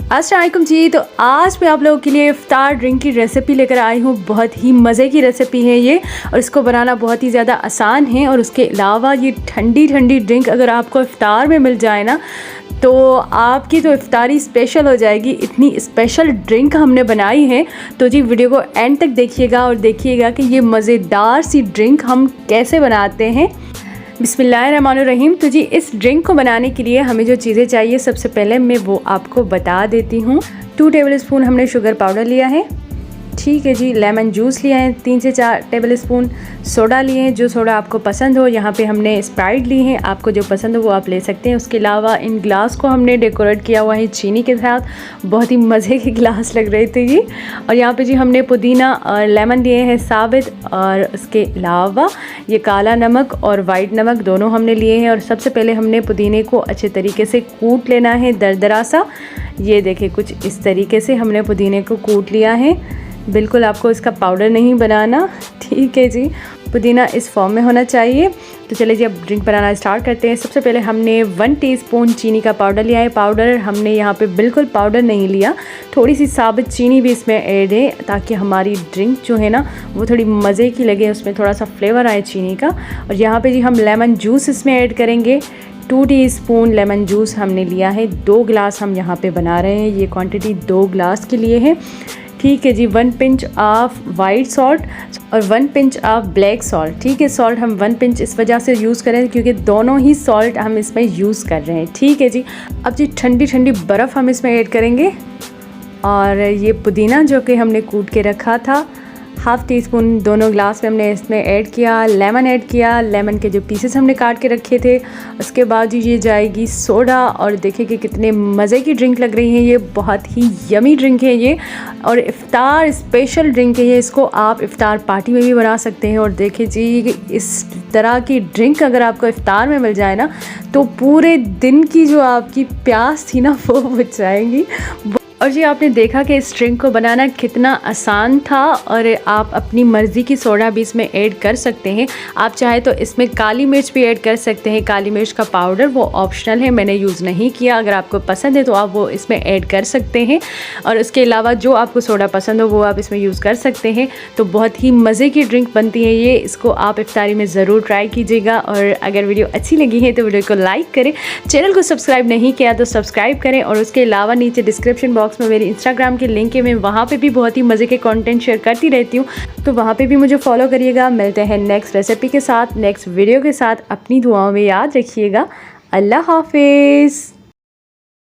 अस्सलाम वालेकुम जी। तो आज मैं आप लोगों के लिए इफ्तार ड्रिंक की रेसिपी लेकर आई हूँ। बहुत ही मज़े की रेसिपी है ये और इसको बनाना बहुत ही ज़्यादा आसान है। और उसके अलावा ये ठंडी ठंडी ड्रिंक अगर आपको इफ्तार में मिल जाए ना तो आपकी तो इफ्तारी स्पेशल हो जाएगी। इतनी स्पेशल ड्रिंक हमने बनाई है। तो जी वीडियो को एंड तक देखिएगा और देखिएगा कि ये मज़ेदार सी ड्रिंक हम कैसे बनाते हैं। बिस्मिल्लाहिर्रहमानिर्रहीम। तो जी इस ड्रिंक को बनाने के लिए हमें जो चीज़ें चाहिए सबसे पहले मैं वो आपको बता देती हूँ। 2 टेबलस्पून हमने शुगर पाउडर लिया है, ठीक है जी। लेमन जूस लिया है 3 से 4 टेबलस्पून। सोडा लिए हैं, जो सोडा आपको पसंद हो। यहाँ पे हमने स्प्राइट ली है, आपको जो पसंद हो वो आप ले सकते हैं। उसके अलावा इन ग्लास को हमने डेकोरेट किया हुआ है चीनी के साथ। बहुत ही मज़े के ग्लास लग रहे थे जी। और यहाँ पे जी हमने पुदीना और लेमन लिए हैं साबित। और उसके अलावा ये काला नमक और वाइट नमक दोनों हमने लिए हैं। और सबसे पहले हमने पुदीने को अच्छे तरीके से कूट लेना है, दरदरा सा। ये देखिए कुछ इस तरीके से हमने पुदीने को कूट लिया है। बिल्कुल आपको इसका पाउडर नहीं बनाना, ठीक है जी। पुदीना इस फॉर्म में होना चाहिए। तो चलिए जी अब ड्रिंक बनाना स्टार्ट करते हैं। सबसे पहले हमने 1 टीस्पून चीनी का पाउडर लिया है। पाउडर हमने यहाँ पे बिल्कुल पाउडर नहीं लिया, थोड़ी सी साबित चीनी भी इसमें ऐड है ताकि हमारी ड्रिंक जो है ना वो थोड़ी मज़े की लगे, उसमें थोड़ा सा फ्लेवर आए चीनी का। और यहाँ पे जी हम लेमन जूस इसमें ऐड करेंगे। 2 टीस्पून लेमन जूस हमने लिया है। 2 गिलास हम यहाँ पे बना रहे हैं, ये क्वांटिटी 2 गिलास के लिए है, ठीक है जी। 1 पिंच ऑफ वाइट सॉल्ट और 1 पिंच ऑफ ब्लैक सॉल्ट, ठीक है। सॉल्ट हम 1 पिंच इस वजह से यूज़ करें क्योंकि दोनों ही सॉल्ट हम इसमें यूज़ कर रहे हैं, ठीक है जी। अब जी ठंडी ठंडी बर्फ़ हम इसमें ऐड करेंगे। और ये पुदीना जो कि हमने कूट के रखा था 1/2 टीस्पून दोनों ग्लास में हमने इसमें ऐड किया। लेमन ऐड किया, लेमन के जो पीसेस हमने काट के रखे थे। उसके बाद ये जाएगी सोडा। और देखिए कि कितने मज़े की ड्रिंक लग रही है, ये बहुत ही यमी ड्रिंक है ये और इफ़्तार स्पेशल ड्रिंक है ये। इसको आप इफ़्तार पार्टी में भी बना सकते हैं। और देखिए जी इस तरह की ड्रिंक अगर आपको इफ़्तार में मिल जाए ना तो पूरे दिन की जो आपकी प्यास थी ना वो बुझ जाएगी। और जी आपने देखा कि इस ड्रिंक को बनाना कितना आसान था। और आप अपनी मर्ज़ी की सोडा भी इसमें ऐड कर सकते हैं। आप चाहे तो इसमें काली मिर्च भी ऐड कर सकते हैं। काली मिर्च का पाउडर वो ऑप्शनल है, मैंने यूज़ नहीं किया। अगर आपको पसंद है तो आप वो इसमें ऐड कर सकते हैं। और उसके अलावा जो आपको सोडा पसंद हो वो आप इसमें यूज़ कर सकते हैं। तो बहुत ही मज़े की ड्रिंक बनती है ये, इसको आप इफ्तारी में ज़रूर ट्राई कीजिएगा। और अगर वीडियो अच्छी लगी है तो वीडियो को लाइक करें, चैनल को सब्सक्राइब नहीं किया तो सब्सक्राइब करें। और उसके अलावा नीचे डिस्क्रिप्शन बॉक्स में मेरी इंस्टाग्राम के लिंक है, मैं वहाँ पे भी बहुत ही मज़े के कंटेंट शेयर करती रहती हूँ, तो वहाँ पे भी मुझे फॉलो करिएगा। मिलते हैं नेक्स्ट रेसिपी के साथ, नेक्स्ट वीडियो के साथ। अपनी दुआओं में याद रखिएगा। अल्लाह हाफिज़।